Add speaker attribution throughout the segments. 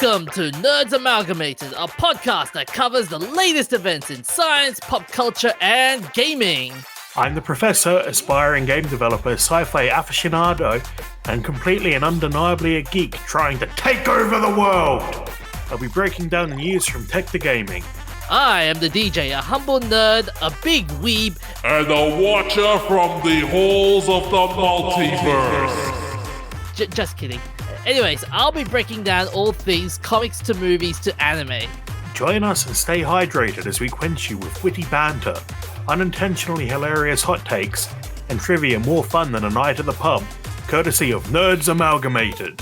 Speaker 1: Welcome to Nerds Amalgamated, a podcast that covers the latest events in science, pop culture, and gaming.
Speaker 2: I'm the professor, aspiring game developer, sci-fi aficionado, and completely and undeniably a geek trying to take over the world. I'll be breaking down the news from tech to gaming.
Speaker 1: I am the DJ, a humble nerd, a big weeb,
Speaker 3: and a watcher from the halls of the multiverse.
Speaker 1: Just kidding. Anyways, I'll be breaking down all things comics to movies to anime.
Speaker 2: Join us and stay hydrated as we quench you with witty banter, unintentionally hilarious hot takes, and trivia more fun than a night at the pub, courtesy of Nerds Amalgamated.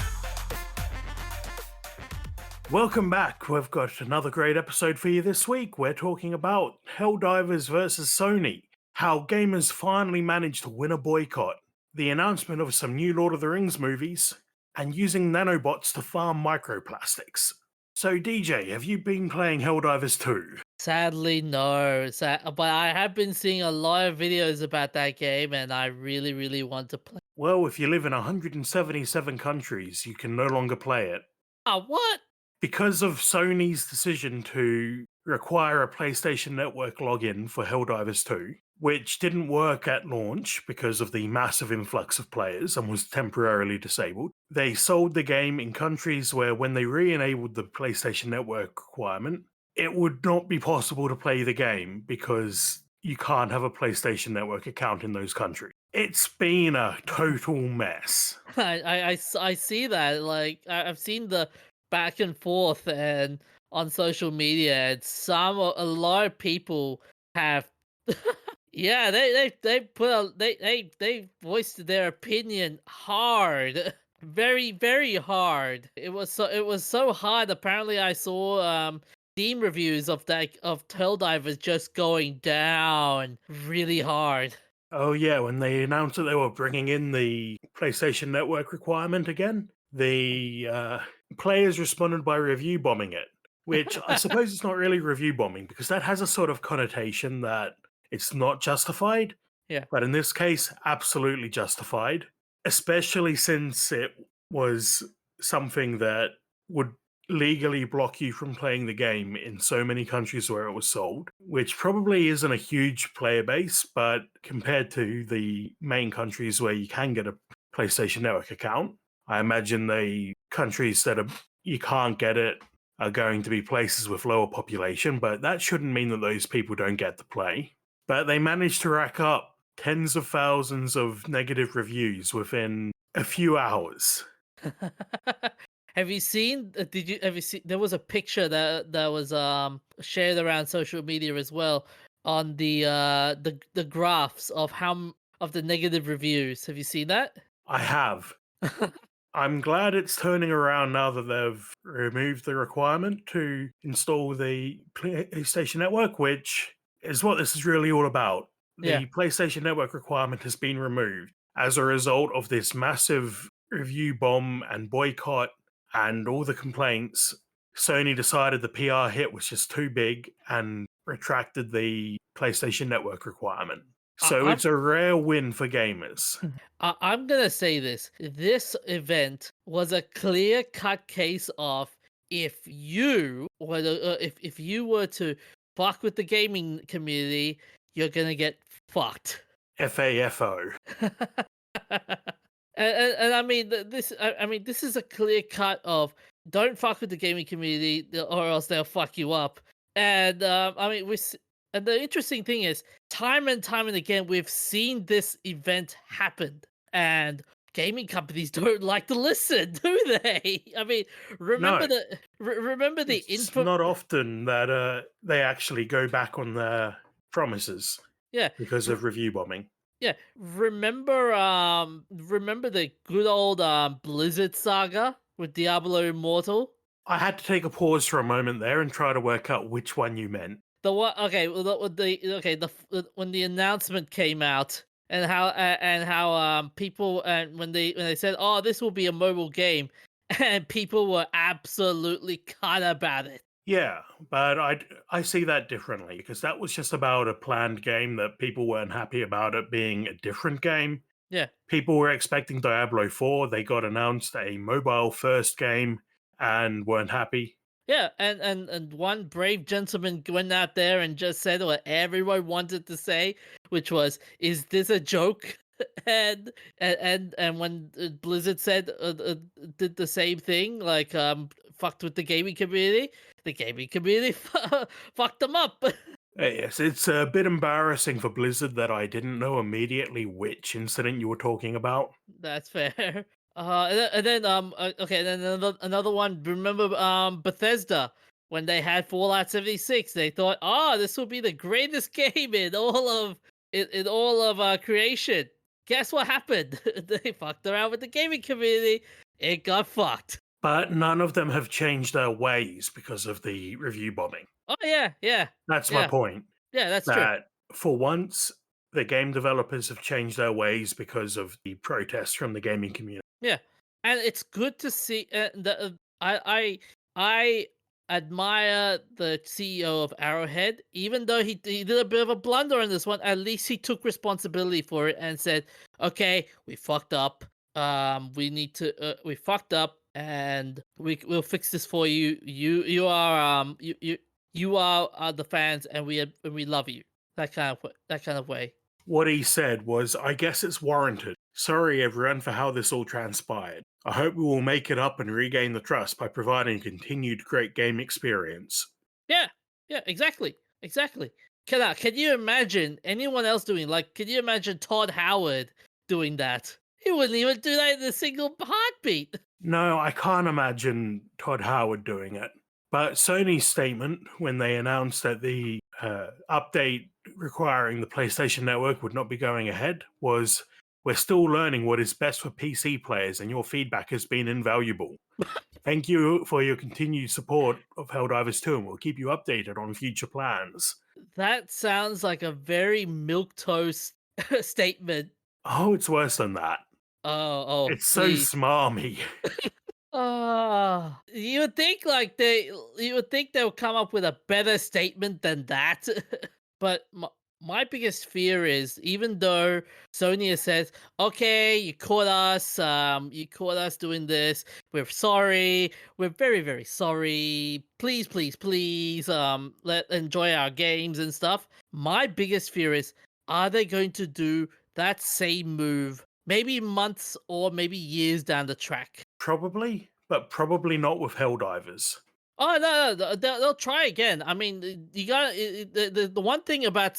Speaker 2: Welcome back. We've got another great episode for you this week. We're talking about Helldivers versus Sony, how gamers finally managed to win a boycott, the announcement of some new Lord of the Rings movies, and using nanobots to farm microplastics. So DJ, have you been playing Helldivers 2?
Speaker 1: Sadly, no. But I have been seeing a lot of videos about that game, and I really want to play.
Speaker 2: Well, if you live in 177 countries, you can no longer play it.
Speaker 1: What?
Speaker 2: Because of Sony's decision to require a PlayStation Network login for Helldivers 2, which didn't work at launch because of the massive influx of players and was temporarily disabled, they sold the game in countries where when they re-enabled the PlayStation Network requirement, it would not be possible to play the game because you can't have a PlayStation Network account in those countries. It's been a total mess.
Speaker 1: I see that. Like, I've seen the back and forth and on social media, and a lot of people have yeah, they voiced their opinion hard. Very hard. It was so hard. Apparently I saw Steam reviews of Helldivers just going down really hard.
Speaker 2: Oh yeah, when they announced that they were bringing in the PlayStation Network requirement again, the players responded by review bombing it, which I suppose it's not really review bombing because that has a sort of connotation that it's not justified.
Speaker 1: Yeah.
Speaker 2: But in this case, absolutely justified, especially since it was something that would legally block you from playing the game in so many countries where it was sold, which probably isn't a huge player base, but compared to the main countries where you can get a PlayStation Network account, I imagine the countries that you can't get it are going to be places with lower population, but that shouldn't mean that those people don't get to play. But they managed to rack up tens of thousands of negative reviews within a few hours.
Speaker 1: Have you seen? There was a picture that was shared around social media as well on the graphs of the negative reviews. Have you seen that?
Speaker 2: I have. I'm glad it's turning around now that they've removed the requirement to install the PlayStation Network, which is what this is really all about. The PlayStation Network requirement has been removed as a result of this massive review bomb and boycott and all the complaints. Sony decided the PR hit was just too big and retracted the PlayStation Network requirement. So it's a rare win for gamers.
Speaker 1: I'm gonna say this. This event was a clear-cut case of if you were to fuck with the gaming community, you're gonna get fucked.
Speaker 2: FAFO.
Speaker 1: And I mean this is a clear cut of don't fuck with the gaming community or else they'll fuck you up. And and the interesting thing is time and again we've seen this event happen, and gaming companies don't like to listen, do they? I mean, remember the
Speaker 2: It's not often that they actually go back on their promises.
Speaker 1: Yeah,
Speaker 2: because of review bombing.
Speaker 1: Yeah, remember the good old Blizzard saga with Diablo Immortal?
Speaker 2: I had to take a pause for a moment there and try to work out which one you meant.
Speaker 1: The what? Okay, well, when the announcement came out and how people when they said, "Oh, this will be a mobile game," and people were absolutely cut about it.
Speaker 2: Yeah, but I see that differently because that was just about a planned game that people weren't happy about it being a different game.
Speaker 1: Yeah.
Speaker 2: People were expecting Diablo 4. They got announced a mobile first game, and weren't happy.
Speaker 1: Yeah, and one brave gentleman went out there and just said what everyone wanted to say, which was, "Is this a joke?" And when Blizzard said did the same thing, like fucked with the gaming community fucked them up.
Speaker 2: Yes, it's a bit embarrassing for Blizzard that I didn't know immediately which incident you were talking about.
Speaker 1: That's fair. Okay, and then another one. Remember, Bethesda when they had Fallout 76, they thought, "Oh, this will be the greatest game in all of creation." Guess what happened? They fucked around with the gaming community. It got fucked.
Speaker 2: But none of them have changed their ways because of the review bombing.
Speaker 1: Oh yeah, yeah,
Speaker 2: That's my
Speaker 1: yeah,
Speaker 2: point.
Speaker 1: yeah. That's true.
Speaker 2: That for once, the game developers have changed their ways because of the protests from the gaming community.
Speaker 1: Yeah, and it's good to see. I admire the CEO of Arrowhead, even though he did a bit of a blunder on this one. At least he took responsibility for it and said, "Okay, we fucked up. We fucked up, and we'll fix this for you. You are the fans, and we love you." That kind of way.
Speaker 2: What he said was, I guess it's warranted. Sorry, everyone, for how this all transpired. I hope we will make it up and regain the trust by providing a continued great game experience.
Speaker 1: Yeah, yeah, exactly, exactly. Can you imagine anyone else doing, like? Can you imagine Todd Howard doing that? He wouldn't even do that in a single heartbeat.
Speaker 2: No, I can't imagine Todd Howard doing it. But Sony's statement, when they announced that the update requiring the PlayStation Network would not be going ahead, was, "We're still learning what is best for PC players, and your feedback has been invaluable. Thank you for your continued support of Helldivers 2, and we'll keep you updated on future plans."
Speaker 1: That sounds like a very milquetoast statement.
Speaker 2: Oh, it's worse than that.
Speaker 1: Oh,
Speaker 2: It's so
Speaker 1: please.
Speaker 2: smarmy.
Speaker 1: You would think they would come up with a better statement than that. But my biggest fear is, even though Sony has said, "Okay, you caught us doing this. We're sorry. We're very, very sorry. Please, please, please, let enjoy our games and stuff." My biggest fear is, are they going to do that same move maybe months or maybe years down the track?
Speaker 2: Probably, but probably not with Helldivers.
Speaker 1: Oh no, they'll try again. I mean, you got the one thing about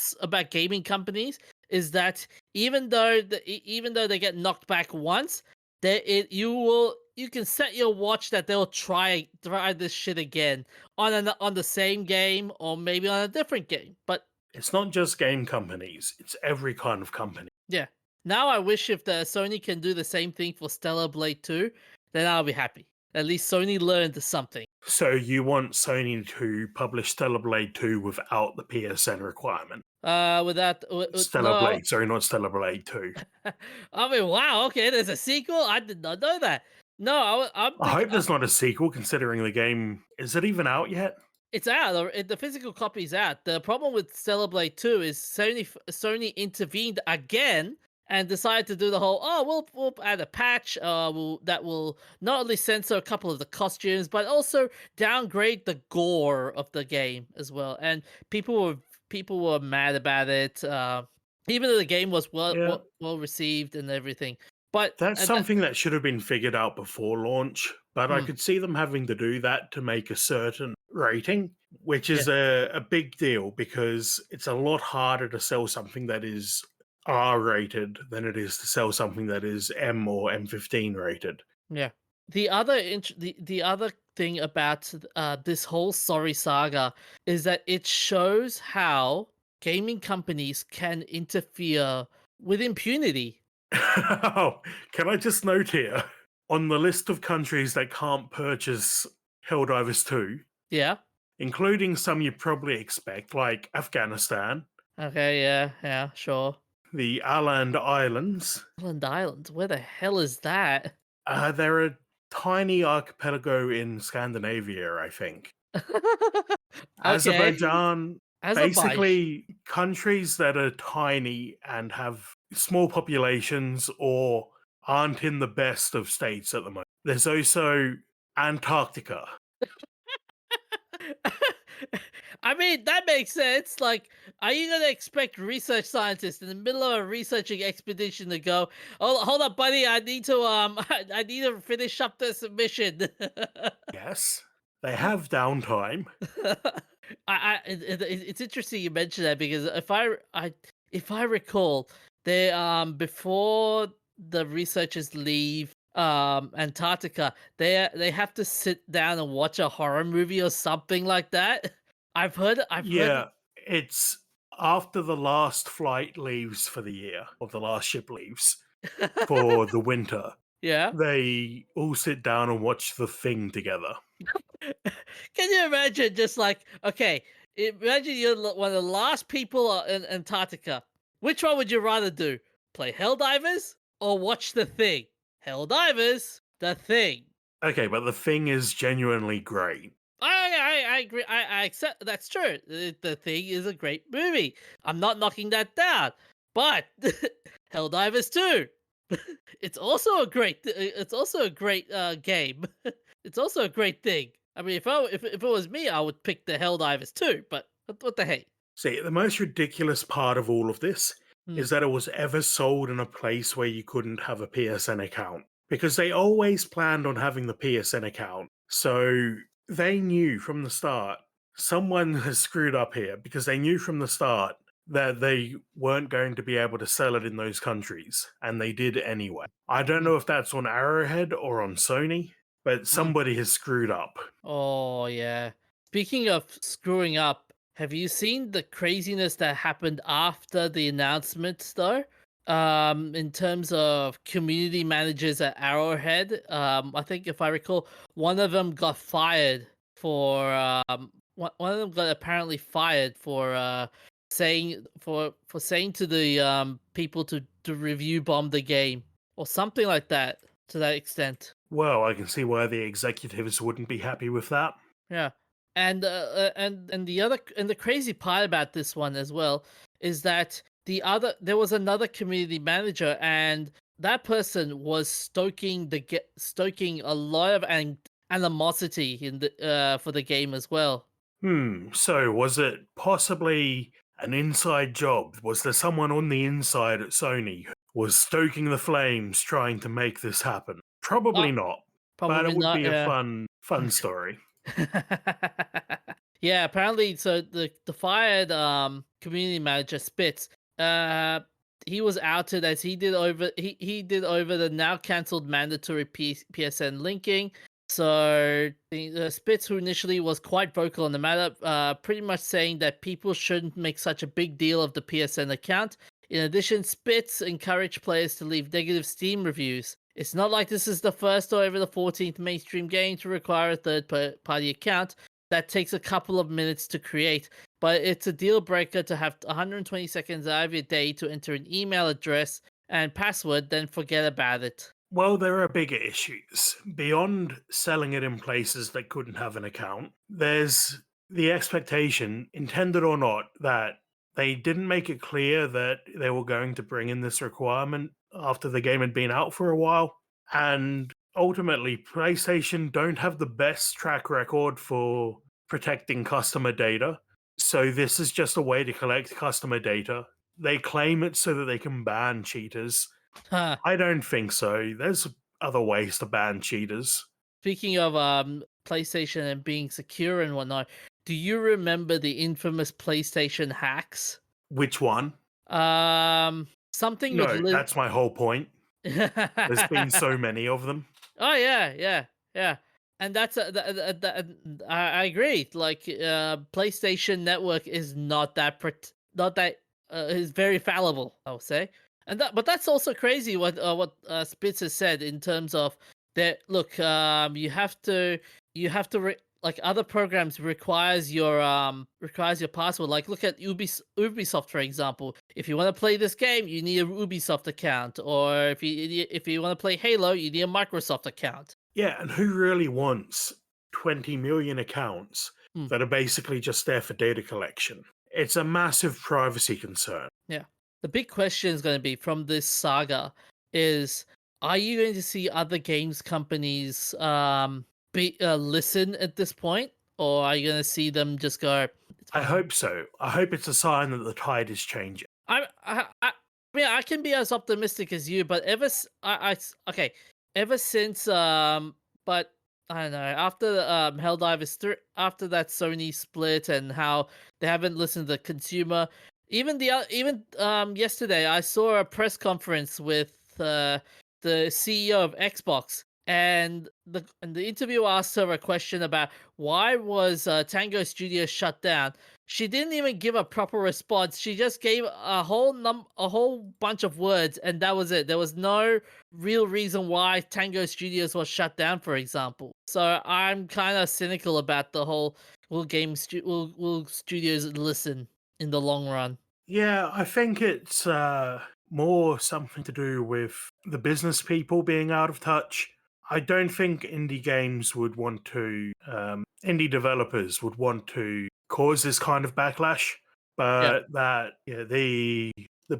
Speaker 1: gaming companies is that even though they get knocked back once, you can set your watch that they'll try this shit again on the same game or maybe on a different game. But
Speaker 2: It's not just game companies, it's every kind of company.
Speaker 1: yeah, now I wish if the Sony can do the same thing for Stellar Blade 2, then I'll be happy. At least Sony learned something.
Speaker 2: So you want Sony to publish Stellar Blade 2 without the PSN requirement? Stellar
Speaker 1: No,
Speaker 2: Blade, sorry, not Stellar Blade 2.
Speaker 1: I mean, wow, okay, there's a sequel? I did not know that. No, I'm
Speaker 2: I
Speaker 1: thinking
Speaker 2: hope there's not a sequel, considering the game. Is it even out yet?
Speaker 1: it's out. The physical copy's out. The problem with Stellar Blade 2 is Sony intervened again and decided to do the whole, "Oh, we'll add a patch that will not only censor a couple of the costumes but also downgrade the gore of the game as well." And people were mad about it. Even though the game was
Speaker 2: Yeah.
Speaker 1: well received and everything. But
Speaker 2: That's something that should have been figured out before launch, but I
Speaker 1: Hmm.
Speaker 2: could see them having to do that to make a certain rating, which
Speaker 1: Yeah.
Speaker 2: is a big deal because it's a lot harder to sell something that is R rated than it is to sell something that is M or M15 rated.
Speaker 1: Yeah. The other thing about this whole Sorry Saga is that it shows how gaming companies can interfere with impunity.
Speaker 2: Oh, can I just note here on the list of countries that can't purchase Helldivers 2,
Speaker 1: Yeah.
Speaker 2: including some you probably expect, like Afghanistan,
Speaker 1: Okay. Yeah. Yeah. Sure.
Speaker 2: the Åland Islands.
Speaker 1: Island Islands. Where the hell is that?
Speaker 2: They're a tiny archipelago in Scandinavia, I think.
Speaker 1: Okay.
Speaker 2: Azerbaijan,
Speaker 1: Azerbaijan.
Speaker 2: basically countries that are tiny and have small populations or aren't in the best of states at the moment. There's also Antarctica.
Speaker 1: I mean, that makes sense. Like, are you gonna expect research scientists in the middle of a researching expedition to go, "Oh, hold up, buddy, I need to I need to finish up this mission."
Speaker 2: Yes, they have downtime.
Speaker 1: It's interesting you mention that because if I recall, they before the researchers leave Antarctica, they have to sit down and watch a horror movie or something like that. I've heard
Speaker 2: Yeah, it's after the last flight leaves for the year, or the last ship leaves for the winter.
Speaker 1: Yeah.
Speaker 2: They all sit down and watch The Thing together.
Speaker 1: Can you imagine just like, okay, imagine you're one of the last people in Antarctica. Which one would you rather do? Play Helldivers or watch The Thing? Helldivers, The Thing.
Speaker 2: Okay, but The Thing is genuinely great.
Speaker 1: I agree. I accept that's true. The Thing is a great movie. I'm not knocking that down. But Helldivers 2. It's also a great game. It's also a great thing. I mean, if it was me, I would pick the Helldivers too. But what the hey?
Speaker 2: See, the most ridiculous part of all of this
Speaker 1: Hmm.
Speaker 2: is that it was ever sold in a place where you couldn't have a PSN account. Because they always planned on having the PSN account. So they knew from the start someone has screwed up here because they knew from the start that they weren't going to be able to sell it in those countries. And they did anyway. I don't know if that's on Arrowhead or on Sony, but somebody has screwed up.
Speaker 1: Oh yeah. Speaking of screwing up, have you seen the craziness that happened after the announcements though? In terms of community managers at Arrowhead, I think if I recall, one of them got fired for one of them got apparently fired for saying for saying to the people to review bomb the game or something like that to that extent.
Speaker 2: Well, I can see why the executives wouldn't be happy with that.
Speaker 1: Yeah, and the crazy part about this one as well is that there was another community manager, and that person was stoking a lot of animosity in the for the game as well.
Speaker 2: So was it possibly an inside job? Was there someone on the inside at Sony who was stoking the flames trying to make this happen?
Speaker 1: Uh,
Speaker 2: Probably not, but
Speaker 1: Probably
Speaker 2: it would
Speaker 1: not.
Speaker 2: be a
Speaker 1: Yeah.
Speaker 2: fun story.
Speaker 1: Yeah, apparently so the fired community manager Spitz he was outed as he did over the now cancelled mandatory PSN linking. So the Spitz, who initially was quite vocal on the matter, pretty much saying that people shouldn't make such a big deal of the PSN account. In addition, Spitz encouraged players to leave negative Steam reviews. It's not like this is the first or ever the 14th mainstream game to require a third-party account. That takes a couple of minutes to create, but it's a deal breaker to have 120 seconds out of your day to enter an email address and password, then forget about it.
Speaker 2: Well, there are bigger issues. Beyond selling it in places that couldn't have an account, there's the expectation, intended or not, that they didn't make it clear that they were going to bring in this requirement after the game had been out for a while. And ultimately, PlayStation don't have the best track record for protecting customer data. So this is just a way to collect customer data. They claim it so that they can ban cheaters.
Speaker 1: Huh.
Speaker 2: I don't think so. There's other ways to ban cheaters.
Speaker 1: Speaking of PlayStation and being secure and whatnot, do you remember the infamous PlayStation hacks?
Speaker 2: Which one?
Speaker 1: Something with
Speaker 2: No, that's my whole point. There's been so many of them.
Speaker 1: Oh yeah. And that's I agree. Like PlayStation Network is not that is very fallible, I would say. But that's also crazy what Spitzer said in terms of that. Look, you have to like other programs requires your password. Like look at Ubisoft for example. If you want to play this game, you need a Ubisoft account, or if you want to play Halo, you need a Microsoft account.
Speaker 2: Yeah, and who really wants 20 million accounts that are basically just there for data collection? It's a massive privacy concern.
Speaker 1: Yeah. The big question is going to be from this saga is, are you going to see other games companies listen at this point, or are you gonna see them just go? It's
Speaker 2: I
Speaker 1: fine.
Speaker 2: hope so. I hope it's a sign that the tide is changing.
Speaker 1: I mean, I can be as optimistic as you, but okay, ever since but I don't know, after Helldivers 3, after that Sony split and how they haven't listened to the consumer, even yesterday I saw a press conference with the CEO of Xbox, and the interviewer asked her a question about why was Tango Studios shut down. She didn't even give a proper response. She just gave a whole bunch of words, and that was it. There was no real reason why Tango Studios was shut down, for example. So I'm kind of cynical about the whole will studios listen in the long run.
Speaker 2: Yeah, I think it's more something to do with the business people being out of touch. I don't think indie games would want to, indie developers would want to cause this kind of backlash,
Speaker 1: Yep.
Speaker 2: but that the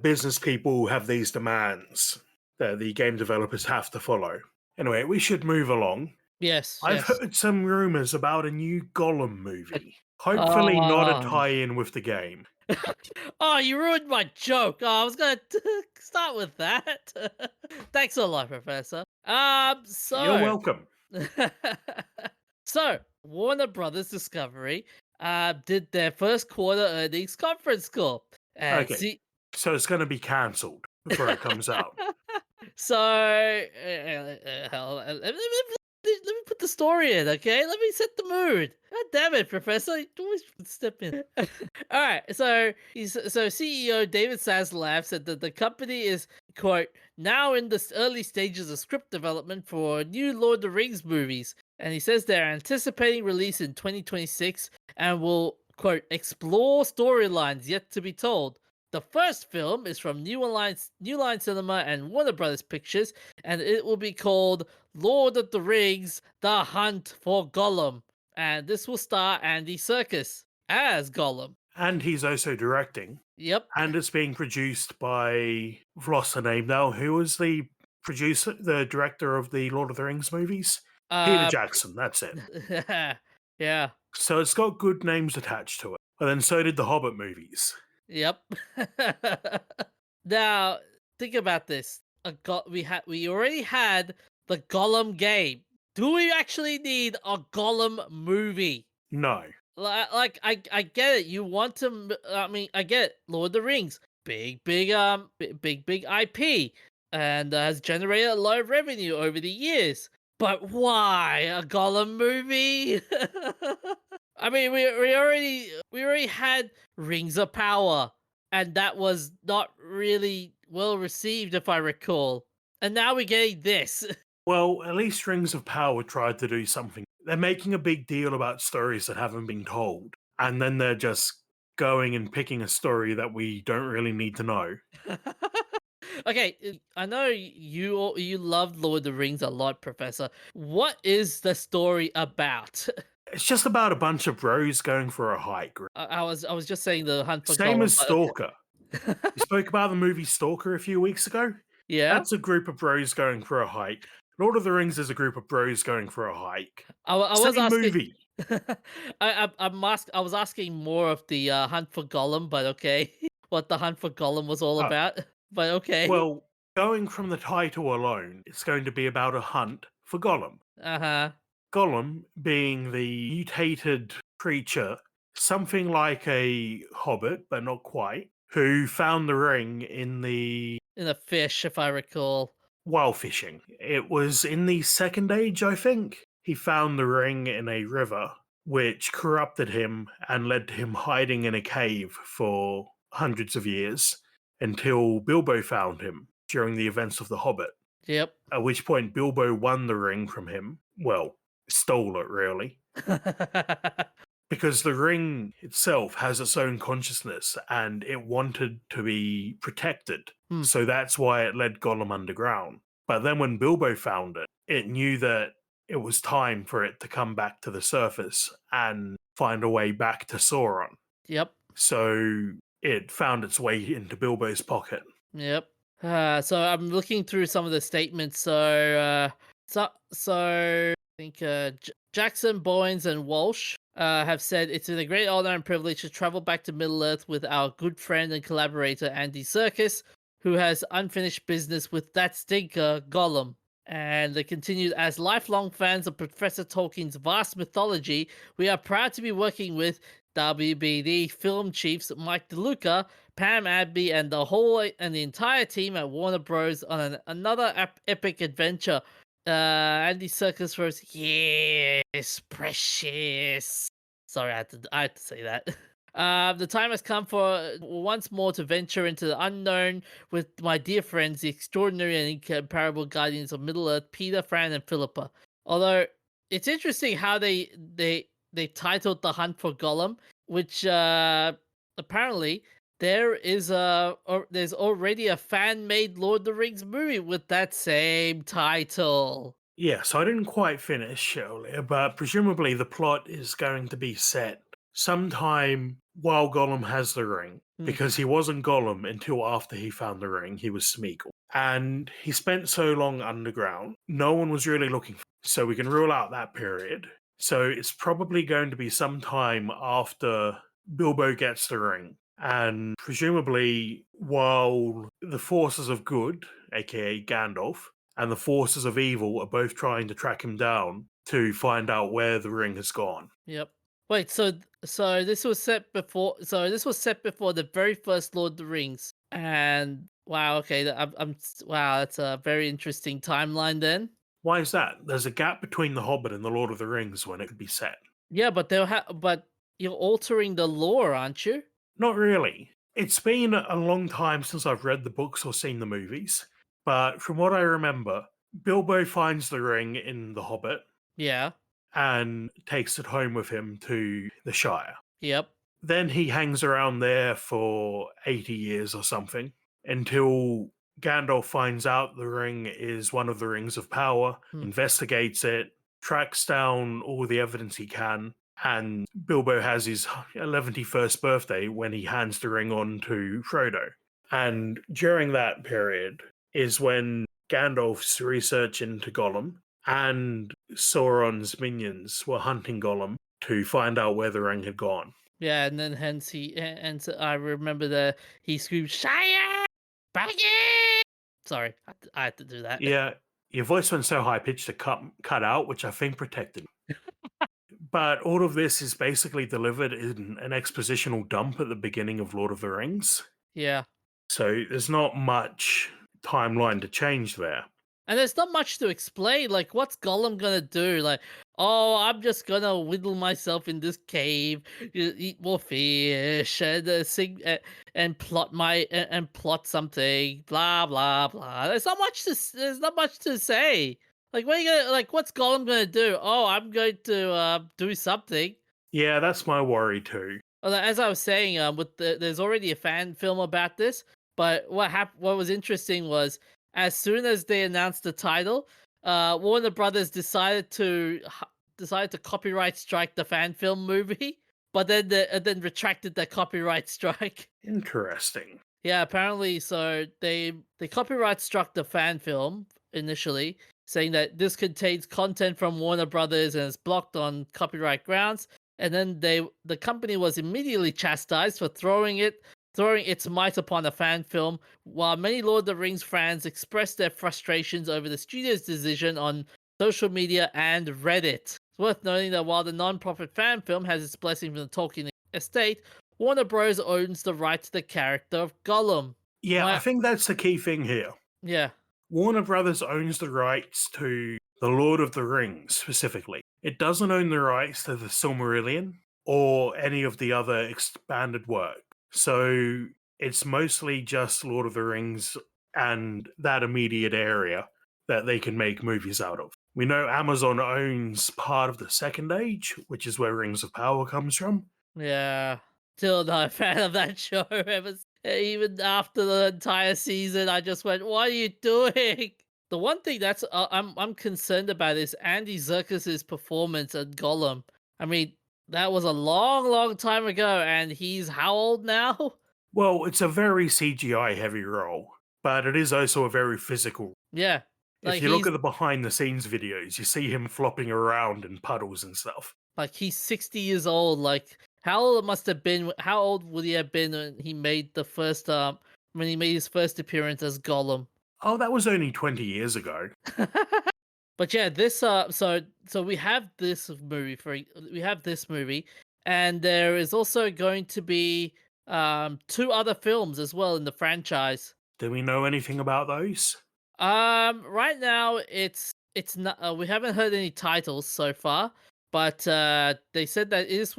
Speaker 2: business people have these demands that the game developers have to follow. Anyway, we should move along.
Speaker 1: Yes.
Speaker 2: I've
Speaker 1: Yes.
Speaker 2: heard some rumors about a new Gollum movie. Hopefully, not a
Speaker 1: Um.
Speaker 2: tie-in with the game.
Speaker 1: Oh, you ruined my joke. Oh, I was gonna start with that. Thanks a lot, Professor.
Speaker 2: You're
Speaker 1: So
Speaker 2: welcome.
Speaker 1: so Warner Brothers Discovery did their first quarter earnings conference call. And
Speaker 2: Okay,
Speaker 1: see,
Speaker 2: so it's going to be cancelled before it comes out.
Speaker 1: so let me put the story in, okay? Let me set the mood. God damn it, Professor! You always step in. All right, so CEO David Zaslav said that the company is, quote, now in the early stages of script development for new Lord of the Rings movies, and he says they're anticipating release in 2026 and will, quote, explore storylines yet to be told. The first film is from New Line Cinema and Warner Brothers Pictures, and it will be called Lord of the Rings: The Hunt for Gollum. And this will star Andy Serkis as Gollum.
Speaker 2: And he's also directing.
Speaker 1: Yep.
Speaker 2: And it's being produced by, I've lost the name now, who was the producer, the director of the Lord of the Rings movies? Peter
Speaker 1: Uh,
Speaker 2: Jackson, that's it.
Speaker 1: yeah.
Speaker 2: So it's got good names attached to it. And then so did the Hobbit movies.
Speaker 1: Yep. Now, think about this. We already had the Gollum game. Do we actually need a Gollum movie?
Speaker 2: No.
Speaker 1: Like I get it. You want to. I mean, I get it. Lord of the Rings, big IP, and has generated a lot of revenue over the years. But why a Gollum movie? I mean, we already had Rings of Power, and that was not really well received, if I recall. And now we're getting this.
Speaker 2: Well, at least Rings of Power tried to do something. They're making a big deal about stories that haven't been told. And then they're just going and picking a story that we don't really need to know.
Speaker 1: Okay, I know you love Lord of the Rings a lot, Professor. What is the story about?
Speaker 2: It's just about a bunch of bros going for a hike.
Speaker 1: I was just saying the Hunt for
Speaker 2: Same
Speaker 1: Gollum.
Speaker 2: as Stalker. We spoke about the movie Stalker a few weeks ago.
Speaker 1: Yeah,
Speaker 2: That's a group of bros going for a hike. Lord of the Rings is a group of bros going for a hike.
Speaker 1: I was
Speaker 2: Same
Speaker 1: asking.
Speaker 2: movie.
Speaker 1: I was asking more of the Hunt for Gollum, but okay, what the Hunt for Gollum was all
Speaker 2: Oh,
Speaker 1: about. But okay.
Speaker 2: well, going from the title alone, it's going to be about a hunt for Gollum.
Speaker 1: Uh-huh.
Speaker 2: Gollum being the mutated creature, something like a hobbit, but not quite, who found the ring
Speaker 1: In a fish, if I recall.
Speaker 2: while fishing. It was in the Second Age, I think. He found the ring in a river, which corrupted him and led to him hiding in a cave for hundreds of years until Bilbo found him during the events of The Hobbit.
Speaker 1: Yep.
Speaker 2: At which point, Bilbo won the ring from him. Well, stole it, really. Because the ring itself has its own consciousness and it wanted to be protected.
Speaker 1: Hmm.
Speaker 2: So that's why it led Gollum underground. But then when Bilbo found it, it knew that it was time for it to come back to the surface and find a way back to Sauron.
Speaker 1: Yep.
Speaker 2: So it found its way into Bilbo's pocket.
Speaker 1: Yep. So I'm looking through some of the statements. So think Jackson, Bowens, and Walsh have said it's been a great honor and privilege to travel back to Middle Earth with our good friend and collaborator Andy Serkis, who has unfinished business with that stinker Gollum. And they continued, as lifelong fans of Professor Tolkien's vast mythology, we are proud to be working with WBD film chiefs Mike DeLuca, Pam Abby, and the entire team at Warner Bros. On another epic adventure. Andy Serkis wrote, "Yes, precious." Sorry, I had to say that. The time has come for once more to venture into the unknown with my dear friends, the extraordinary and incomparable guardians of Middle Earth, Peter, Fran, and Philippa. Although it's interesting how they titled The Hunt for Gollum, which apparently there's already a fan-made Lord of the Rings movie with that same title.
Speaker 2: Yes, I didn't quite finish earlier, but presumably the plot is going to be set sometime while Gollum has the ring, because he wasn't Gollum until after he found the ring. He was Smeagol. And he spent so long underground, no one was really looking for him. So we can rule out that period. So it's probably going to be sometime after Bilbo gets the ring. And presumably while the forces of good, aka Gandalf, and the forces of evil are both trying to track him down to find out where the ring has gone.
Speaker 1: Yep. Wait, so this was set before. So this was set before the very first Lord of the Rings. And wow, okay, wow, that's a very interesting timeline then.
Speaker 2: Why is that? There's a gap between The Hobbit and The Lord of the Rings when it could be set.
Speaker 1: Yeah, but but you're altering the lore, aren't you?
Speaker 2: Not really. It's been a long time since I've read the books or seen the movies, but from what I remember, Bilbo finds the ring in The Hobbit
Speaker 1: Yeah.
Speaker 2: and takes it home with him to the Shire.
Speaker 1: Yep.
Speaker 2: Then he hangs around there for 80 years or something until Gandalf finds out the ring is one of the rings of power, investigates it, tracks down all the evidence he can, and Bilbo has his 11th birthday when he hands the ring on to Frodo. And during that period is when Gandalf's research into Gollum and Sauron's minions were hunting Gollum to find out where the ring had gone.
Speaker 1: Yeah, and then hence so I remember he screamed, "Shire, back in!" Sorry, I had to do that.
Speaker 2: Yeah, your voice went so high pitched it cut out, which I think protected me. But all of this is basically delivered in an expositional dump at the beginning of Lord of the Rings.
Speaker 1: Yeah.
Speaker 2: So there's not much timeline to change there.
Speaker 1: And there's not much to explain. Like, what's Gollum gonna do? Like, oh, I'm just gonna whittle myself in this cave, eat more fish, and sing and plot something. Blah blah blah. There's not much to say. Like, what are you gonna like? What's Gollum gonna do? Oh, I'm going to do something.
Speaker 2: Yeah, that's my worry too.
Speaker 1: As I was saying, there's already a fan film about this. But what was interesting was, as soon as they announced the title, Warner Brothers decided to copyright strike the fan film movie, but then retracted the copyright strike.
Speaker 2: Interesting.
Speaker 1: Yeah, apparently, so they copyright struck the fan film initially, saying that this contains content from Warner Brothers and is blocked on copyright grounds. And then the company was immediately chastised for throwing its might upon a fan film, while many Lord of the Rings fans expressed their frustrations over the studio's decision on social media and Reddit. It's worth noting that while the non-profit fan film has its blessing from the Tolkien estate, Warner Bros. Owns the right to the character of Gollum.
Speaker 2: Yeah, I think that's the key thing here.
Speaker 1: Yeah.
Speaker 2: Warner Brothers owns the rights to The Lord of the Rings specifically. It doesn't own the rights to the Silmarillion or any of the other expanded work. So it's mostly just Lord of the Rings and that immediate area that they can make movies out of. We know Amazon owns part of the Second Age, which is where Rings of Power comes from.
Speaker 1: Yeah. Still not a fan of that show. Even after the entire season, I just went, "What are you doing?" The one thing that's I'm concerned about is Andy Serkis's performance at Gollum. I mean, that was a long, long time ago, and he's how old now?
Speaker 2: Well, it's a very CGI heavy role, but it is also a very physical.
Speaker 1: Yeah. Like
Speaker 2: If you look
Speaker 1: he's
Speaker 2: at the behind the scenes videos, you see him flopping around in puddles and stuff.
Speaker 1: like he's 60 years old. Like how old it must have been? How old would he have been when he made the first when he made his first appearance as Gollum?
Speaker 2: Oh, that was only 20 years ago.
Speaker 1: But yeah, this so we have this movie we have this movie, and there is also going to be two other films as well in the franchise.
Speaker 2: Do we know anything about those?
Speaker 1: Right now it's not we haven't heard any titles so far, but they said that this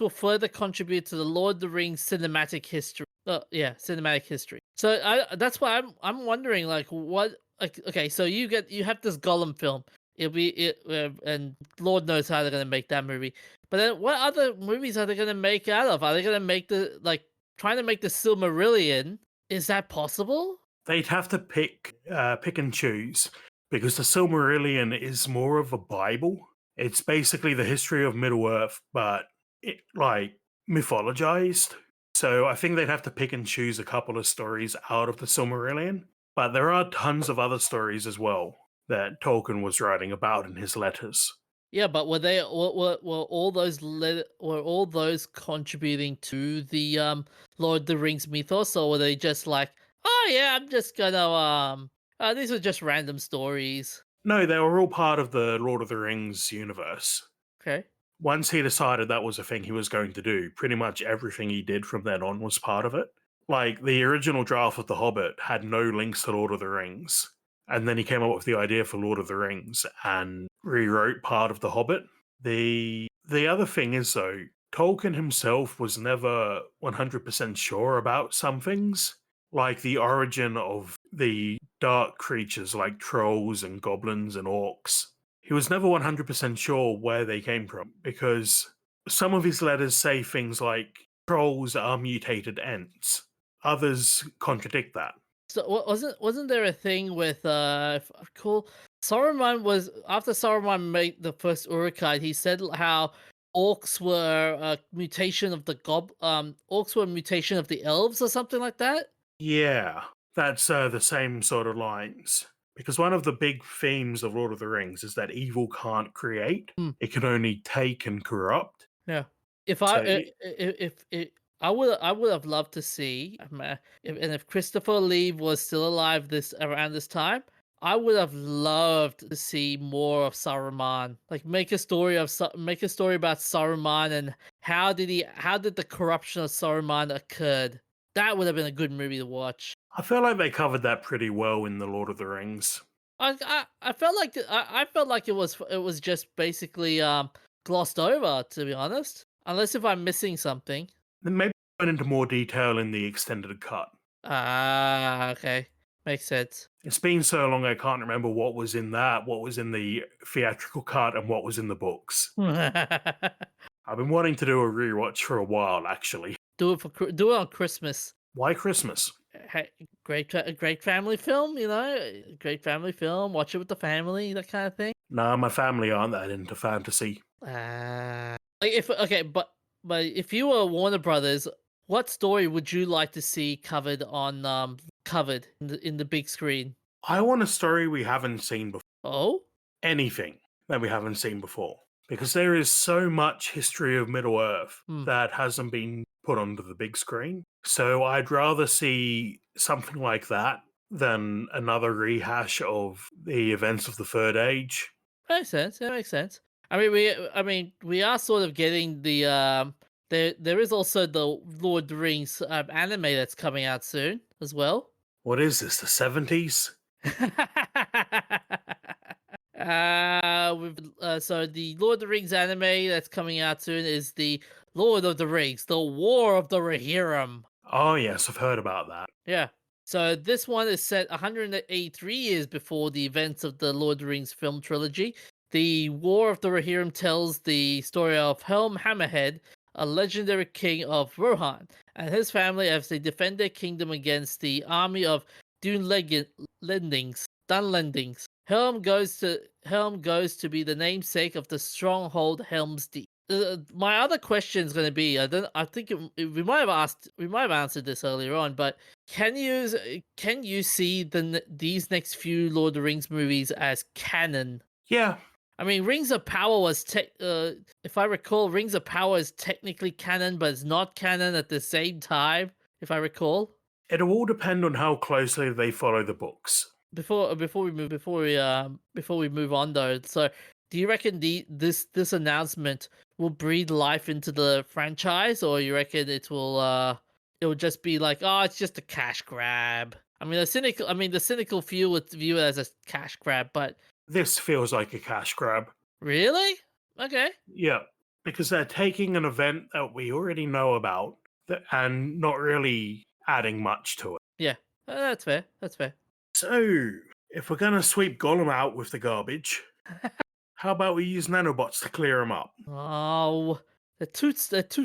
Speaker 1: will further contribute to the Lord of the Rings cinematic history. Yeah, cinematic history. So that's why I'm wondering like what like okay, so you have this Gollum film. And Lord knows how they're gonna make that movie. But then what other movies are they gonna make out of? Are they gonna make trying to make the Silmarillion? Is that possible?
Speaker 2: They'd have to pick and choose because the Silmarillion is more of a Bible. It's basically the history of Middle Earth, but like mythologized. So I think they'd have to pick and choose a couple of stories out of the Silmarillion. But there are tons of other stories as well that Tolkien was writing about in his letters.
Speaker 1: Yeah, but were all those contributing to the Lord of the Rings mythos, or were they just like, oh yeah, I'm just gonna these are just random stories.
Speaker 2: No, they were all part of the Lord of the Rings universe.
Speaker 1: Okay.
Speaker 2: Once he decided that was a thing he was going to do, pretty much everything he did from then on was part of it. Like the original draft of The Hobbit had no links to Lord of the Rings. And then he came up with the idea for Lord of the Rings and rewrote part of The Hobbit. The other thing is though, Tolkien himself was never 100% sure about some things, like the origin of the dark creatures like trolls and goblins and orcs. He was never 100% sure where they came from because some of his letters say things like trolls are mutated ents. Others contradict that.
Speaker 1: So wasn't there a thing with if I recall, Saruman was after Saruman made the first Uruk-hai, he said how orcs were a mutation of the orcs were a mutation of the elves or something like that.
Speaker 2: Yeah, that's the same sort of lines. Because one of the big themes of Lord of the Rings is that evil can't create;
Speaker 1: Hmm.
Speaker 2: it can only take and corrupt.
Speaker 1: Yeah. If
Speaker 2: So
Speaker 1: if I would have loved to see if Christopher Lee was still alive around this time, I would have loved to see more of Saruman. Like make a story about Saruman and how did the corruption of Saruman occurred. That would have been a good movie to watch.
Speaker 2: I feel like they covered that pretty well in the Lord of the Rings.
Speaker 1: I felt like I felt like it was just basically glossed over, to be honest. Unless if I'm missing something.
Speaker 2: Then maybe went into more detail in the extended cut.
Speaker 1: Ah, okay. Makes sense.
Speaker 2: It's been so long I can't remember what was in that, what was in the theatrical cut, and what was in the books. I've been wanting to do a rewatch for a while, actually.
Speaker 1: Do it on Christmas.
Speaker 2: Why Christmas?
Speaker 1: Hey, great family film, great family film. Watch it with the family, that kind of thing.
Speaker 2: Nah, my family aren't that into fantasy.
Speaker 1: Like but if you were Warner Brothers, what story would you like to see covered in the big screen?
Speaker 2: I want a story we haven't seen before.
Speaker 1: Oh,
Speaker 2: Anything that we haven't seen before. Because there is so much history of Middle Earth that hasn't been put onto the big screen. So I'd rather see something like that than another rehash of the events of the Third Age.
Speaker 1: makes sense. That makes sense. I mean, we are sort of getting the there is also the Lord of the Rings anime that's coming out soon as well.
Speaker 2: What is this, the 70s?
Speaker 1: So the Lord of the Rings anime that's coming out soon is the Lord of the Rings, the War of the Rohirrim.
Speaker 2: Oh, yes, I've heard about that.
Speaker 1: Yeah. So this one is set 183 years before the events of the Lord of the Rings film trilogy. The War of the Rohirrim tells the story of Helm Hammerhead, a legendary king of Rohan, and his family as they defend their kingdom against the army of Dunlendings. Helm goes to be the namesake of the stronghold Helm's Deep. My other question is going to be, I think we might have we might have answered this earlier on, but can you see these next few Lord of the Rings movies as canon?
Speaker 2: Yeah,
Speaker 1: I mean, Rings of Power was if I recall, Rings of Power is technically canon, but it's not canon at the same time, if I recall.
Speaker 2: it'll all depend on how closely they follow the books.
Speaker 1: Before we move on though, so do you reckon this announcement will breathe life into the franchise, or you reckon it will just be like, oh, it's just a cash grab? The cynical few would view it as a cash grab, but
Speaker 2: This feels like a cash grab.
Speaker 1: really? Okay.
Speaker 2: Yeah, because they're taking an event that we already know about and not really adding much to it.
Speaker 1: Yeah. That's fair. That's fair.
Speaker 2: So, if we're going to sweep Gollum out with the garbage, how about we use nanobots to clear him up?
Speaker 1: Oh, they're too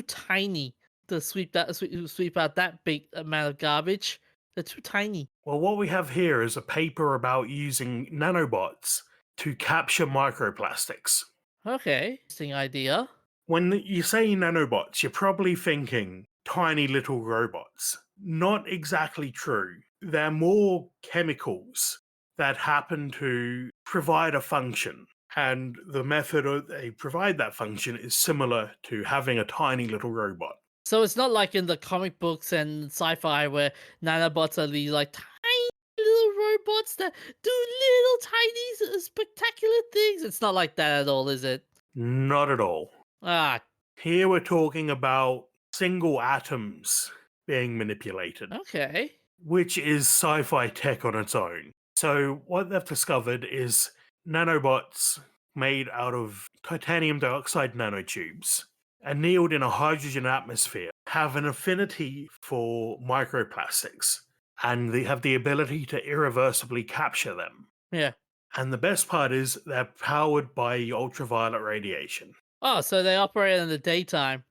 Speaker 1: tiny to sweep out that big amount of garbage. They're too tiny.
Speaker 2: Well, what we have here is a paper about using nanobots to capture microplastics.
Speaker 1: Okay, interesting idea.
Speaker 2: When you say nanobots, you're probably thinking tiny little robots. Not exactly true. They're more chemicals that happen to provide a function. And the method they provide that function is similar to having a tiny little robot.
Speaker 1: So it's not like in the comic books and sci-fi where nanobots are these like tiny little robots that do little tiny spectacular things. It's not like that at all, is it?
Speaker 2: Not at all.
Speaker 1: Ah,
Speaker 2: Here we're talking about single atoms being manipulated,
Speaker 1: okay.
Speaker 2: which is sci fi tech on its own. So, what they've discovered is nanobots made out of titanium dioxide nanotubes annealed in a hydrogen atmosphere have an affinity for microplastics and they have the ability to irreversibly capture them.
Speaker 1: Yeah.
Speaker 2: And the best part is they're powered by ultraviolet radiation.
Speaker 1: Oh, so they operate in the daytime.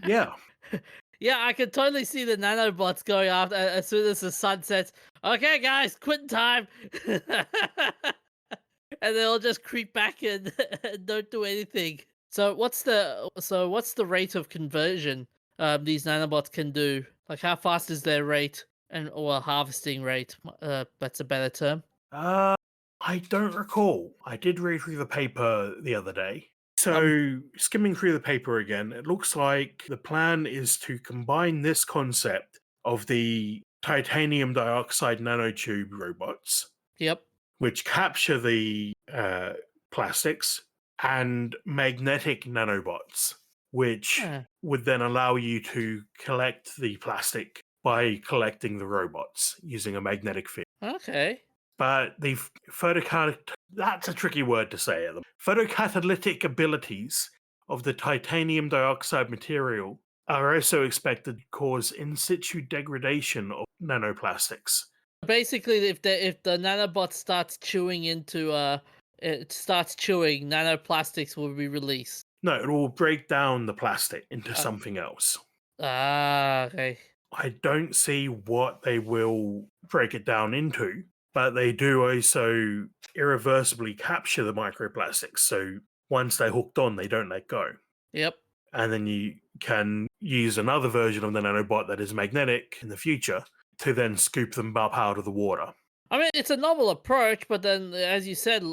Speaker 2: Yeah.
Speaker 1: Yeah, I can totally see the nanobots going after as soon as the sun sets. Okay, guys, quitting time. And they'll just creep back and, and don't do anything. What's the rate of conversion these nanobots can do? Like how fast is their rate or harvesting rate? That's a better term.
Speaker 2: I don't recall. I did read through the paper the other day. So, skimming through the paper again, it looks like the plan is to combine this concept of the titanium dioxide nanotube robots,
Speaker 1: Yep.
Speaker 2: which capture the plastics, and magnetic nanobots, which
Speaker 1: Huh.
Speaker 2: would then allow you to collect the plastic by collecting the robots using a magnetic field.
Speaker 1: Okay.
Speaker 2: But the that's a tricky word to say. The photocatalytic abilities of the titanium dioxide material are also expected to cause in situ degradation of nanoplastics.
Speaker 1: Basically, if the nanobot starts chewing it starts chewing, nanoplastics will be released.
Speaker 2: No, it will break down the plastic into
Speaker 1: Uh,
Speaker 2: something else.
Speaker 1: Okay.
Speaker 2: I don't see what they will break it down into, but they do also irreversibly capture the microplastics. So once they're hooked on, they don't let go.
Speaker 1: Yep.
Speaker 2: And then you can use another version of the nanobot that is magnetic in the future to then scoop them up out of the water.
Speaker 1: I mean, it's a novel approach, but then, as you said,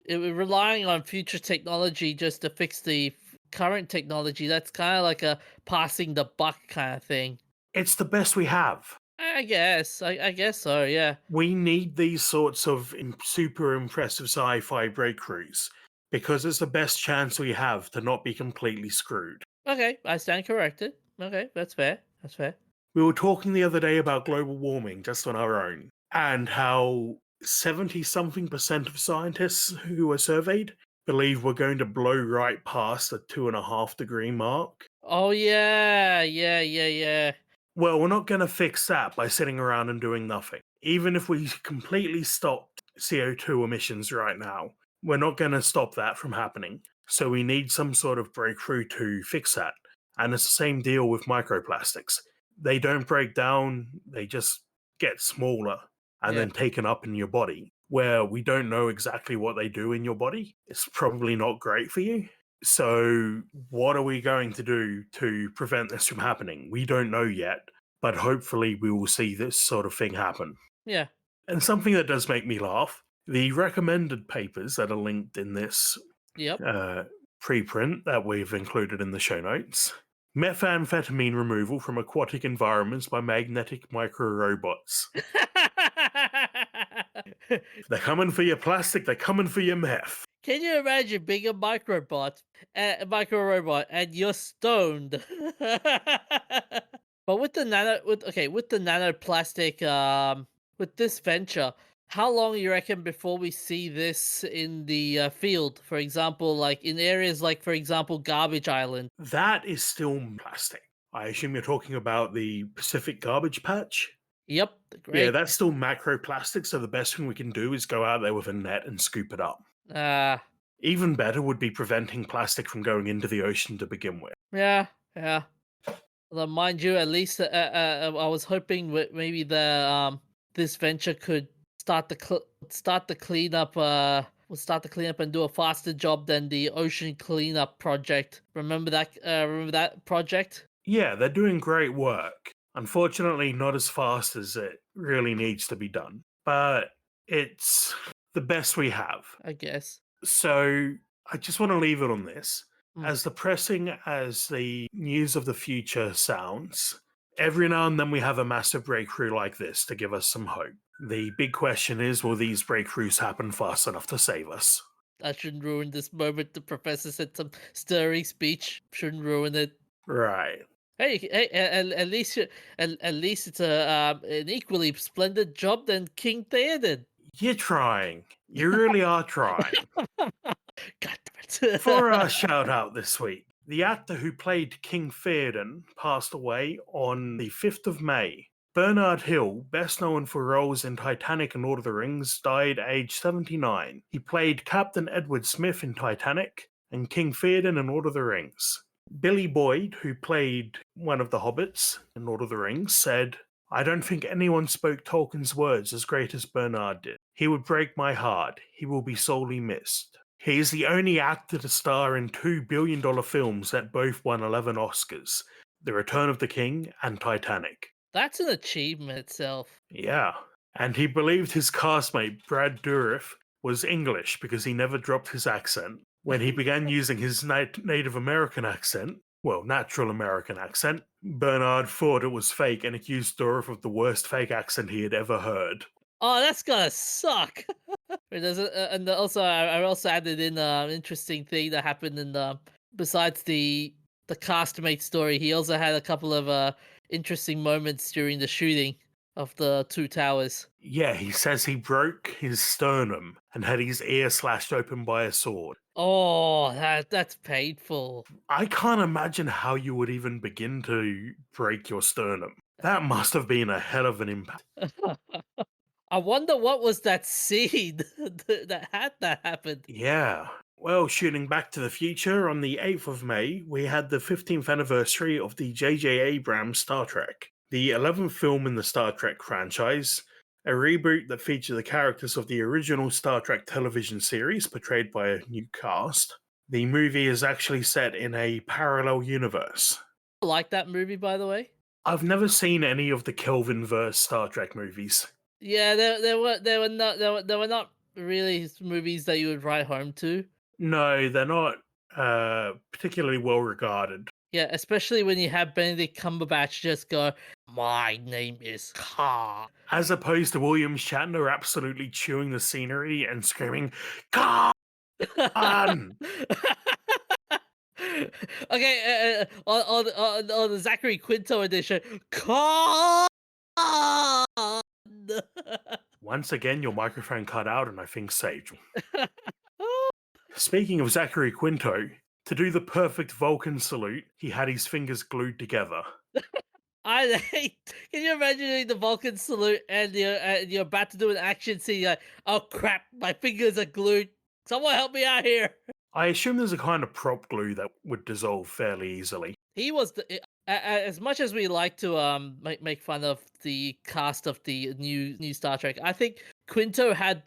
Speaker 1: relying on future technology just to fix the current technology, that's kind of like a passing the buck kind of thing.
Speaker 2: It's the best we have.
Speaker 1: I guess. I guess so. Yeah.
Speaker 2: We need these sorts of super impressive sci fi breakthroughs because it's the best chance we have to not be completely screwed.
Speaker 1: Okay, I stand corrected. Okay, that's fair. That's fair.
Speaker 2: We were talking the other day about global warming just on our own and how 70 something percent of scientists who were surveyed believe we're going to blow right past the 2.5 degree mark.
Speaker 1: Oh yeah.
Speaker 2: Well, we're not going to fix that by sitting around and doing nothing. Even if we completely stopped CO2 emissions right now, we're not going to stop that from happening. So we need some sort of breakthrough to fix that. And it's the same deal with microplastics. They don't break down, they just get smaller and
Speaker 1: Yeah.
Speaker 2: then taken up in your body. where we don't know exactly what they do in your body. It's probably not great for you. So, what are we going to do to prevent this from happening? We don't know yet, but hopefully we will see this sort of thing happen.
Speaker 1: Yeah.
Speaker 2: And something that does make me laugh, the recommended papers that are linked in this
Speaker 1: Yep.
Speaker 2: preprint that we've included in the show notes. Methamphetamine removal from aquatic environments by magnetic micro-robots. They're coming for your plastic, they're coming for your meth.
Speaker 1: Can you imagine being a micro robot, and you're stoned? But with the nanoplastic, with this venture, how long you reckon before we see this in the field? For example, like in areas like, for example, Garbage Island.
Speaker 2: That is still plastic. I assume you're talking about the Pacific Garbage Patch?
Speaker 1: Yep,
Speaker 2: Yeah,
Speaker 1: great.
Speaker 2: that's still macroplastic, so the best thing we can do is go out there with a net and scoop it up. Even better would be preventing plastic from going into the ocean to begin with.
Speaker 1: Yeah, yeah. Although, mind you, at least I was hoping maybe this venture could start the cleanup. Will start the cleanup and do a faster job than the ocean cleanup project. Remember that? Remember that project?
Speaker 2: Yeah, they're doing great work. Unfortunately, not as fast as it really needs to be done, but it's the best we have.
Speaker 1: I guess.
Speaker 2: So I just want to leave it on this.
Speaker 1: Mm.
Speaker 2: As depressing as the news of the future sounds, every now and then we have a massive breakthrough like this to give us some hope. The big question is, will these breakthroughs happen fast enough to save us?
Speaker 1: I shouldn't ruin this moment. The professor said some stirring speech. Shouldn't ruin it.
Speaker 2: Right.
Speaker 1: Hey, at least at least it's an equally splendid job than King Theoden.
Speaker 2: You're trying. You really are trying.
Speaker 1: God damn it.
Speaker 2: For our shout out this week, the actor who played King Theoden passed away on the 5th of May. Bernard Hill, best known for roles in Titanic and Lord of the Rings, died aged 79. He played Captain Edward Smith in Titanic and King Theoden in Lord of the Rings. Billy Boyd, who played one of the hobbits in Lord of the Rings, said, "I don't think anyone spoke Tolkien's words as great as Bernard did. He would break my heart. He will be sorely missed." He is the only actor to star in $2 billion films that both won 11 Oscars, The Return of the King and Titanic.
Speaker 1: That's an achievement itself.
Speaker 2: Yeah. And he believed his castmate, Brad Dourif, was English because he never dropped his accent. When he began using his Native American accent, well, natural American accent, Bernard thought it was fake and accused Dourif of the worst fake accent he had ever heard.
Speaker 1: Oh, that's gonna suck. And also, I also added in an interesting thing that happened in besides the castmate story. He also had a couple of interesting moments during the shooting of the Two Towers.
Speaker 2: Yeah, he says he broke his sternum and had his ear slashed open by a sword.
Speaker 1: Oh, that's painful.
Speaker 2: I can't imagine how you would even begin to break your sternum. That must have been a hell of an impact.
Speaker 1: I wonder what was that scene that had that happen.
Speaker 2: Yeah. Well, shooting back to the future, on the 8th of May, we had the 15th anniversary of the J.J. Abrams Star Trek, the 11th film in the Star Trek franchise, a reboot that featured the characters of the original Star Trek television series portrayed by a new cast. The movie is actually set in a parallel universe.
Speaker 1: I like that movie, by the way.
Speaker 2: I've never seen any of the Kelvin-verse Star Trek movies.
Speaker 1: Yeah, they were not really movies that you would write home to.
Speaker 2: No, they're not particularly well regarded.
Speaker 1: Yeah, especially when you have Benedict Cumberbatch just go, "My name is Khan."
Speaker 2: As opposed to William Shatner absolutely chewing the scenery and screaming, "Khan!"
Speaker 1: Okay, on the Zachary Quinto edition, Khan.
Speaker 2: Once again, your microphone cut out and I think saved me. Speaking of Zachary Quinto, to do the perfect Vulcan salute, he had his fingers glued together.
Speaker 1: I hate. Can you imagine doing the Vulcan salute and you're about to do an action scene? You're like, oh crap, my fingers are glued. Someone help me out here.
Speaker 2: I assume there's a kind of prop glue that would dissolve fairly easily.
Speaker 1: He was as much as we like to make fun of the cast of the new Star Trek. I think Quinto had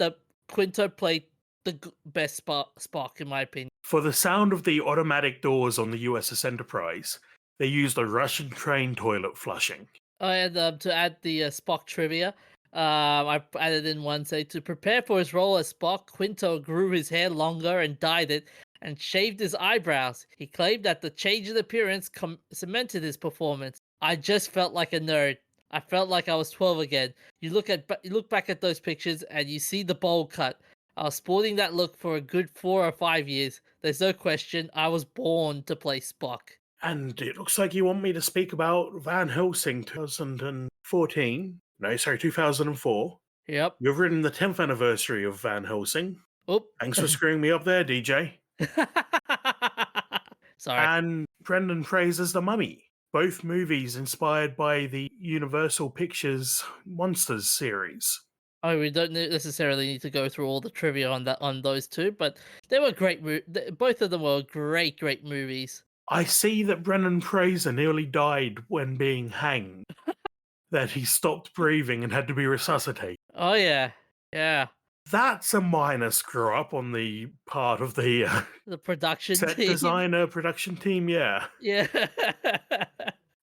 Speaker 1: Quinto played the best Spock, in my opinion.
Speaker 2: For the sound of the automatic doors on the USS Enterprise, they used a Russian train toilet flushing.
Speaker 1: Oh, and to add the Spock trivia, I added in one say to prepare for his role as Spock, Quinto grew his hair longer and dyed it, and shaved his eyebrows. He claimed that the change in appearance cemented his performance. I just felt like a nerd. I felt like I was 12 again. You look back at those pictures and you see the bowl cut. I was sporting that look for a good 4 or 5 years. There's no question I was born to play Spock.
Speaker 2: And it looks like you want me to speak about Van Helsing 2014. No, sorry, 2004.
Speaker 1: Yep.
Speaker 2: You've written the 10th anniversary of Van Helsing.
Speaker 1: Oop.
Speaker 2: Thanks for screwing me up there, DJ.
Speaker 1: Sorry.
Speaker 2: And Brendan Fraser's The Mummy. Both movies inspired by the Universal Pictures Monsters series.
Speaker 1: Oh, we don't necessarily need to go through all the trivia on those two, but they were great. Both of them were great movies.
Speaker 2: I see that Brendan Fraser nearly died when being hanged. That he stopped breathing and had to be resuscitated.
Speaker 1: Oh yeah.
Speaker 2: That's a minor screw up on the part of the
Speaker 1: The production
Speaker 2: set
Speaker 1: team.
Speaker 2: designer production team. Yeah.
Speaker 1: Yeah.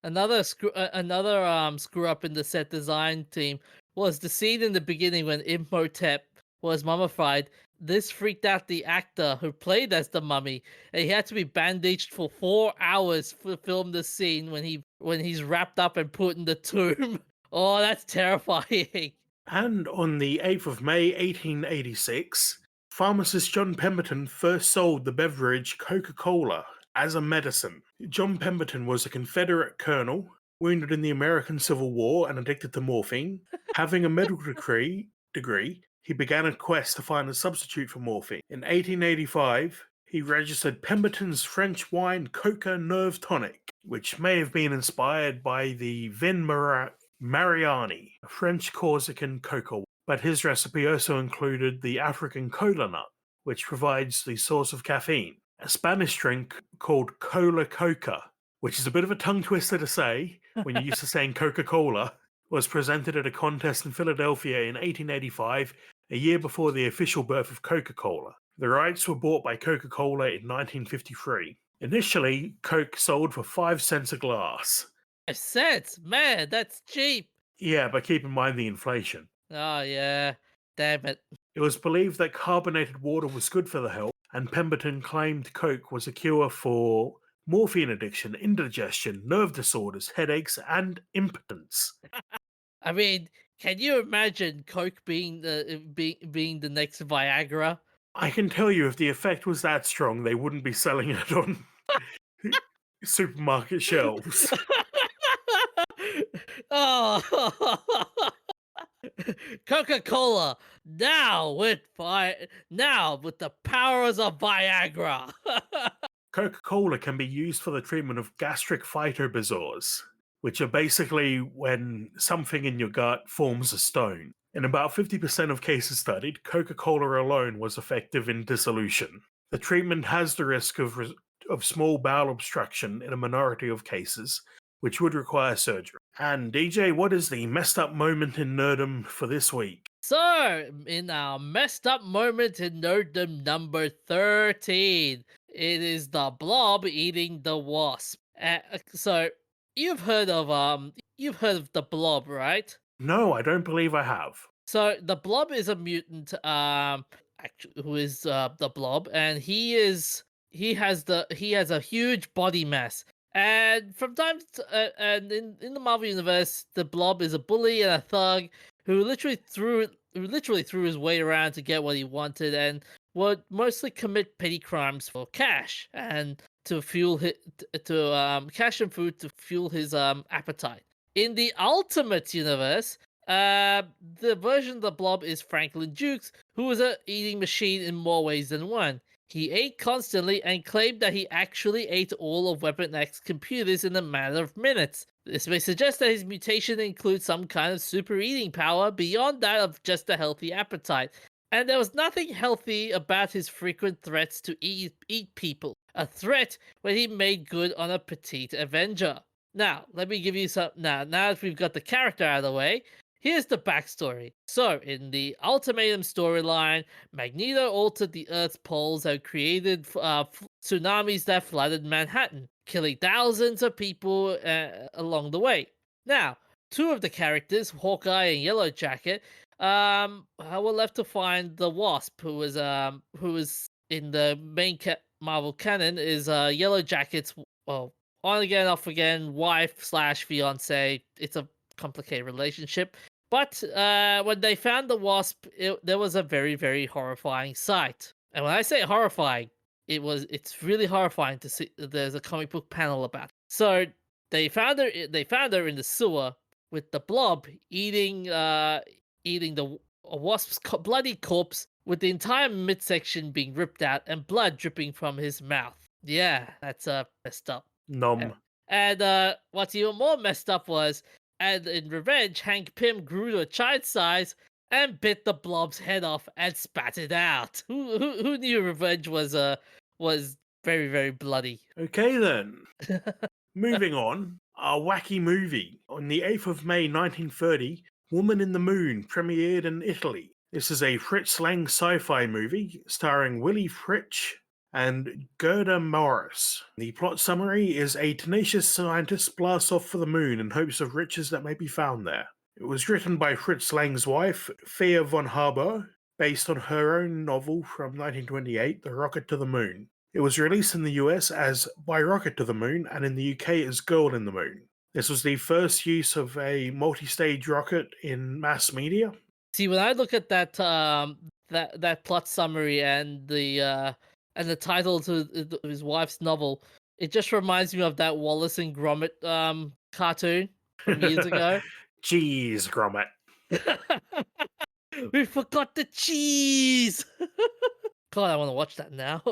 Speaker 1: Another screw up in the set design team was the scene in the beginning when Imhotep was mummified. This freaked out the actor who played as the mummy, and he had to be bandaged for 4 hours to film the scene when he's wrapped up and put in the tomb. Oh, that's terrifying.
Speaker 2: And on the 8th of May 1886, pharmacist John Pemberton first sold the beverage Coca-Cola as a medicine. John Pemberton was a Confederate colonel, wounded in the American Civil War and addicted to morphine. Having a medical degree, he began a quest to find a substitute for morphine. In 1885, he registered Pemberton's French wine Coca Nerve Tonic, which may have been inspired by the Vin Mariani, a French Corsican cocoa, but his recipe also included the African cola nut, which provides the source of caffeine. A Spanish drink called Cola Coca, which is a bit of a tongue twister to say when you're used to saying Coca-Cola, was presented at a contest in Philadelphia in 1885, a year before the official birth of Coca-Cola. The rights were bought by Coca-Cola in 1953. Initially, Coke sold for 5 cents a glass.
Speaker 1: 5 cents? Man, that's cheap.
Speaker 2: Yeah, but keep in mind the inflation.
Speaker 1: Oh, yeah. Damn it.
Speaker 2: It was believed that carbonated water was good for the health, and Pemberton claimed Coke was a cure for morphine addiction, indigestion, nerve disorders, headaches, and impotence.
Speaker 1: I mean, can you imagine Coke being the next Viagra?
Speaker 2: I can tell you if the effect was that strong, they wouldn't be selling it on supermarket shelves.
Speaker 1: Oh, Coca-Cola now with the powers of Viagra.
Speaker 2: Coca-Cola can be used for the treatment of gastric phytobezoars, which are basically when something in your gut forms a stone. In about 50% of cases studied, Coca-Cola alone was effective in dissolution. The treatment has the risk of small bowel obstruction in a minority of cases, which would require surgery. And DJ, what is the messed up moment in nerdom for this week?
Speaker 1: So, in our messed up moment in nerddom number 13, it is the blob eating the wasp. So, you've heard of the blob, right?
Speaker 2: No, I don't believe I have.
Speaker 1: So the blob is a mutant, who is the blob, and he has a huge body mass. And from time to, and in the Marvel universe, the blob is a bully and a thug who literally threw his weight around to get what he wanted, and would mostly commit petty crimes for cash and to fuel cash and food to fuel his appetite. In the Ultimate universe, the version of the blob is Franklin Dukes, who was an eating machine in more ways than one. He ate constantly and claimed that he actually ate all of Weapon X's computers in a matter of minutes. This may suggest that his mutation includes some kind of super eating power beyond that of just a healthy appetite. And there was nothing healthy about his frequent threats to eat people. A threat when he made good on a petite Avenger. Now, let me give you some. Now that we've got the character out of the way, Here's the backstory. So, in the Ultimatum storyline, Magneto altered the Earth's poles and created tsunamis that flooded Manhattan, killing thousands of people along the way. Now, two of the characters, Hawkeye and Yellow Jacket, were left to find the Wasp, who was in the main Marvel canon, is Yellow Jacket's on again, off again, wife slash fiance. It's a complicated relationship. But when they found the Wasp, there was a very, very horrifying sight. And when I say horrifying, it's really horrifying to see. There's a comic book panel about it. So they found her. They found her in the sewer with the blob eating the Wasp's bloody corpse, with the entire midsection being ripped out and blood dripping from his mouth. Yeah, that's messed up.
Speaker 2: Nom.
Speaker 1: And what's even more messed up was, and in revenge, Hank Pym grew to a child size and bit the blob's head off and spat it out. Who knew revenge was very, very bloody?
Speaker 2: Okay then. Moving on, a wacky movie. On the 8th of May 1930, Woman in the Moon premiered in Italy. This is a Fritz Lang sci-fi movie starring Willy Fritsch and Gerda Morris. The plot summary is a tenacious scientist blasts off for the moon in hopes of riches that may be found there. It was written by Fritz Lang's wife, Thea von Harbour, based on her own novel from 1928, The Rocket to the Moon. It was released in the US as By Rocket to the Moon and in the UK as Girl in the Moon. This was the first use of a multi-stage rocket in mass media.
Speaker 1: See, when I look at that that plot summary and the title to his wife's novel, it just reminds me of that Wallace and Gromit cartoon from years ago.
Speaker 2: Jeez, Gromit.
Speaker 1: We forgot the cheese. God, I want to watch that now.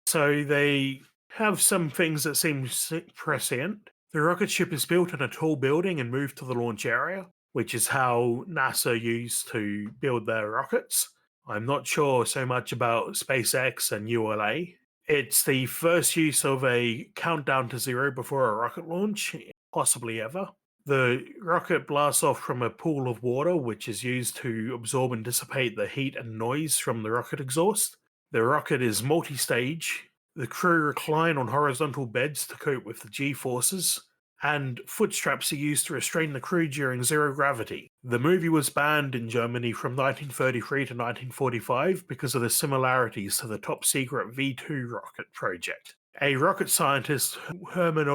Speaker 2: So they have some things that seem prescient. The rocket ship is built in a tall building and moved to the launch area, which is how NASA used to build their rockets. I'm not sure so much about SpaceX and ULA. It's the first use of a countdown to zero before a rocket launch, possibly ever. The rocket blasts off from a pool of water, which is used to absorb and dissipate the heat and noise from the rocket exhaust. The rocket is multi-stage. The crew recline on horizontal beds to cope with the G-forces, and foot straps are used to restrain the crew during zero gravity. The movie was banned in Germany from 1933 to 1945 because of the similarities to the top-secret V2 rocket project. A rocket scientist, Hermann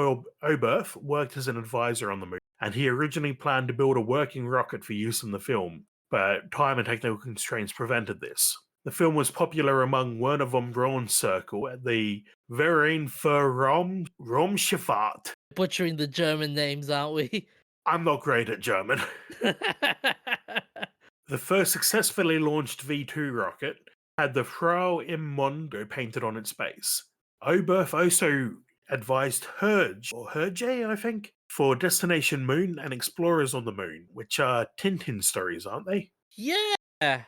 Speaker 2: Oberth, worked as an advisor on the movie, and he originally planned to build a working rocket for use in the film, but time and technical constraints prevented this. The film was popular among Werner von Braun's circle at the Verein für Raumschifffahrt.
Speaker 1: Butchering the German names, aren't we?
Speaker 2: I'm not great at German. The first successfully launched V2 rocket had the Frau im Mond painted on its base. Oberth also advised Hergé, I think, for Destination Moon and Explorers on the Moon, which are Tintin stories, aren't they?
Speaker 1: Yeah. Hang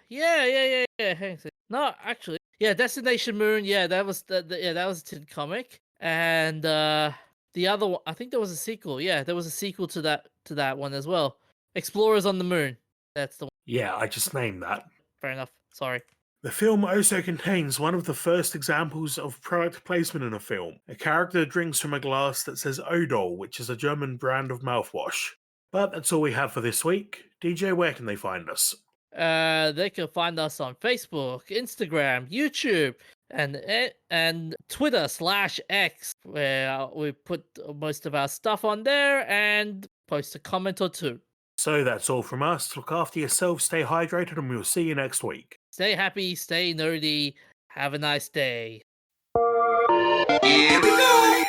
Speaker 1: on a second. No, actually, yeah, Destination Moon. Yeah, that was that was a tin comic, and the other one, I think there was a sequel. Yeah, there was a sequel to that one as well. Explorers on the Moon. That's the one.
Speaker 2: Yeah, I just named that.
Speaker 1: Fair enough. Sorry.
Speaker 2: The film also contains one of the first examples of product placement in a film. A character drinks from a glass that says Odol, which is a German brand of mouthwash. But that's all we have for this week. DJ, where can they find us?
Speaker 1: They can find us on Facebook, Instagram, YouTube, and Twitter /X, where we put most of our stuff on there and post a comment or two.
Speaker 2: So that's all from us. Look after yourself, stay hydrated, and we'll see you next week.
Speaker 1: Stay happy, stay nerdy, have a nice day.
Speaker 4: Here we go!